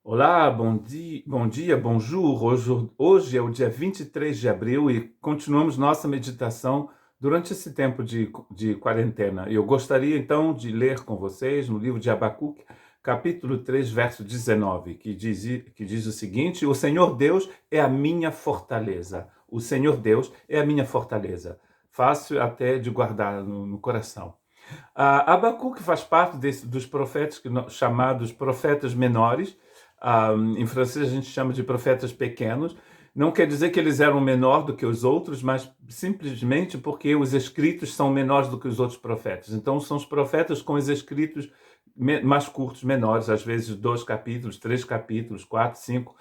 Olá, bom dia, bonjour. Hoje é o dia 23 de abril e continuamos nossa meditação durante esse tempo de quarentena. Eu gostaria então de ler com vocês no livro de Abacuque, capítulo 3, verso 19, que diz o seguinte: O Senhor Deus é a minha fortaleza. O Senhor Deus é a minha fortaleza. Fácil até de guardar no coração. Abacuque faz parte dos profetas chamados profetas menores. Em francês a gente chama de profetas pequenos. Não quer dizer que eles eram menor do que os outros, mas simplesmente porque os escritos são menores do que os outros profetas. Então são os profetas com os escritos mais curtos, menores, às vezes 2 capítulos, 3 capítulos, 4, 5,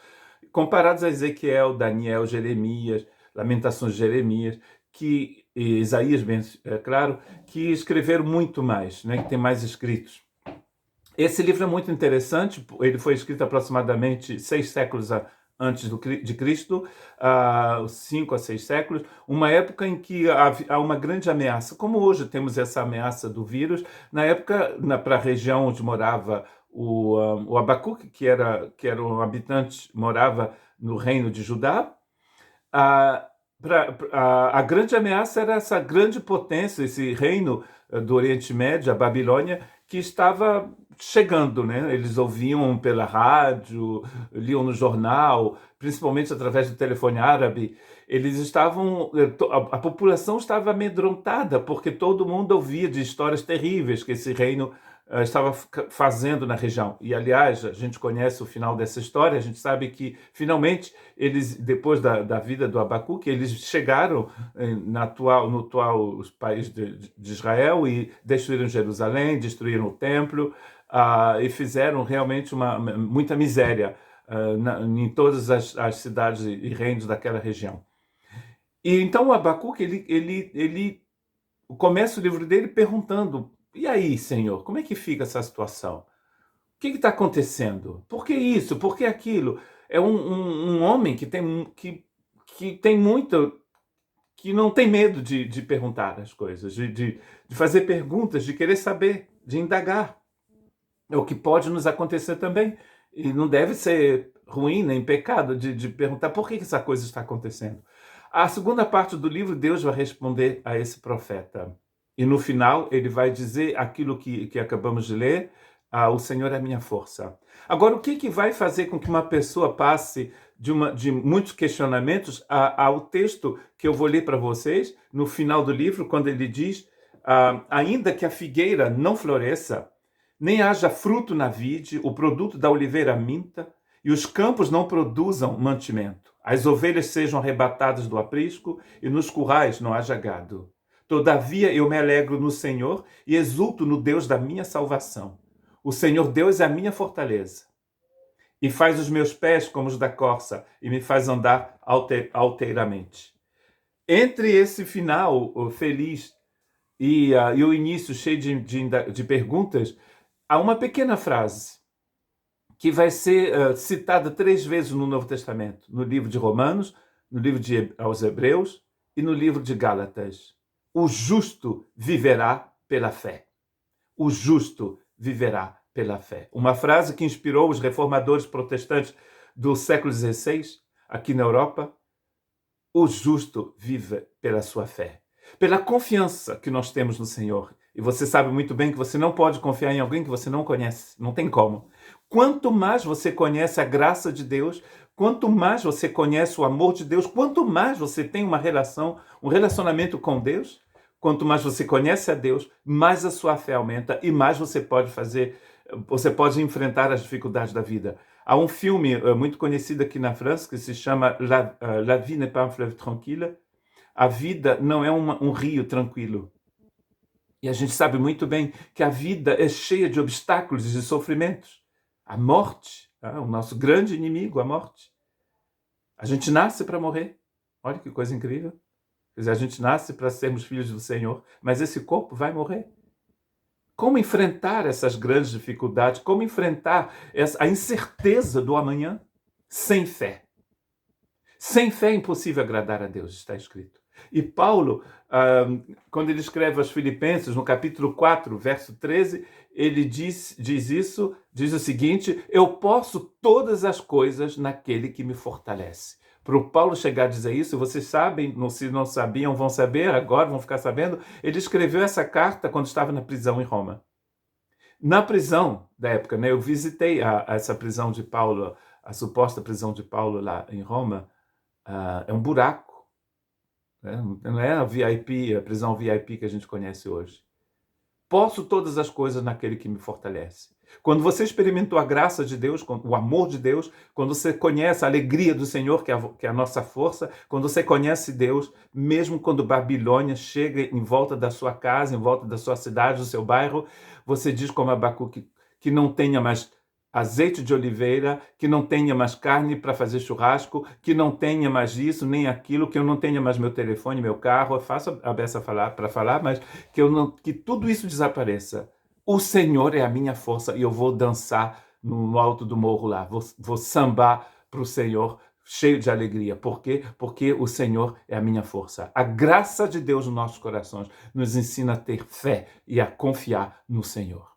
comparados a Ezequiel, Daniel, Jeremias, Lamentações de Jeremias, e Isaías, bem, é claro, que escreveram muito mais, né, que tem mais escritos. Esse livro é muito interessante, ele foi escrito aproximadamente 6 séculos antes de Cristo, 5 a 6 séculos, uma época em que há uma grande ameaça. Como hoje temos essa ameaça do vírus, na época, para a região onde morava o Abacuque, que era um habitante, morava no reino de Judá. A, a grande ameaça era essa grande potência, esse reino do Oriente Médio, a Babilônia, que estava chegando, né? Eles ouviam pela rádio, liam no jornal, principalmente através do telefone árabe. Eles estavam, a população estava amedrontada, porque todo mundo ouvia de histórias terríveis que esse reino estava fazendo na região. E, aliás, a gente conhece o final dessa história, a gente sabe que, finalmente, eles, depois da vida do Abacuque, eles chegaram no atual país de Israel e destruíram Jerusalém, destruíram o templo, e fizeram realmente muita miséria em todas as cidades e reinos daquela região. E então o Abacuque, ele começa o livro dele perguntando: e aí, Senhor, como é que fica essa situação? O que está acontecendo? Por que isso? Por que aquilo? É um homem que tem muito, que não tem medo de perguntar as coisas, de fazer perguntas, de querer saber, de indagar. É o que pode nos acontecer também. E não deve ser ruim nem pecado de perguntar por que essa coisa está acontecendo. A segunda parte do livro, Deus vai responder a esse profeta. E no final, ele vai dizer aquilo que acabamos de ler: o Senhor é a minha força. Agora, o que vai fazer com que uma pessoa passe de muitos questionamentos ao texto que eu vou ler para vocês, no final do livro, quando ele diz: ainda que a figueira não floresça, nem haja fruto na vide, o produto da oliveira minta, e os campos não produzam mantimento. As ovelhas sejam arrebatadas do aprisco, e nos currais não haja gado. Todavia eu me alegro no Senhor e exulto no Deus da minha salvação. O Senhor Deus é a minha fortaleza, e faz os meus pés como os da corça, e me faz andar alteiramente. Entre esse final feliz e o início cheio de perguntas, há uma pequena frase que vai ser citada 3 vezes no Novo Testamento, no livro de Romanos, no livro aos Hebreus e no livro de Gálatas. O justo viverá pela fé. O justo viverá pela fé. Uma frase que inspirou os reformadores protestantes do século XVI, aqui na Europa. O justo vive pela sua fé, pela confiança que nós temos no Senhor. E você sabe muito bem que você não pode confiar em alguém que você não conhece. Não tem como. Quanto mais você conhece a graça de Deus, quanto mais você conhece o amor de Deus, quanto mais você tem uma relação, um relacionamento com Deus, quanto mais você conhece a Deus, mais a sua fé aumenta e mais você pode enfrentar as dificuldades da vida. Há um filme muito conhecido aqui na França que se chama La vie n'est pas un fleuve tranquille. A vida não é um rio tranquilo. E a gente sabe muito bem que a vida é cheia de obstáculos e de sofrimentos. A morte, o nosso grande inimigo, a morte. A gente nasce para morrer. Olha que coisa incrível. Quer dizer, a gente nasce para sermos filhos do Senhor, mas esse corpo vai morrer. Como enfrentar essas grandes dificuldades? Como enfrentar a incerteza do amanhã? Sem fé. Sem fé é impossível agradar a Deus, está escrito. E Paulo, quando ele escreve aos Filipenses, no capítulo 4, verso 13, ele diz isso, diz o seguinte: eu posso todas as coisas naquele que me fortalece. Para o Paulo chegar a dizer isso, vocês sabem, se não sabiam, vão saber agora, vão ficar sabendo, ele escreveu essa carta quando estava na prisão em Roma. Na prisão da época, né, eu visitei essa prisão de Paulo, a suposta prisão de Paulo lá em Roma, é um buraco, né? Não é a VIP, a prisão VIP que a gente conhece hoje. Posso todas as coisas naquele que me fortalece. Quando você experimentou a graça de Deus, o amor de Deus, quando você conhece a alegria do Senhor, que é a nossa força, quando você conhece Deus, mesmo quando Babilônia chega em volta da sua casa, em volta da sua cidade, do seu bairro, você diz como Abacuque, que não tenha mais azeite de oliveira, que não tenha mais carne para fazer churrasco, que não tenha mais isso, nem aquilo, que eu não tenha mais meu telefone, meu carro, eu faço a beça para falar, mas que tudo isso desapareça. O Senhor é a minha força e eu vou dançar no alto do morro lá, vou sambar para o Senhor, cheio de alegria. Por quê? Porque o Senhor é a minha força. A graça de Deus nos nossos corações nos ensina a ter fé e a confiar no Senhor.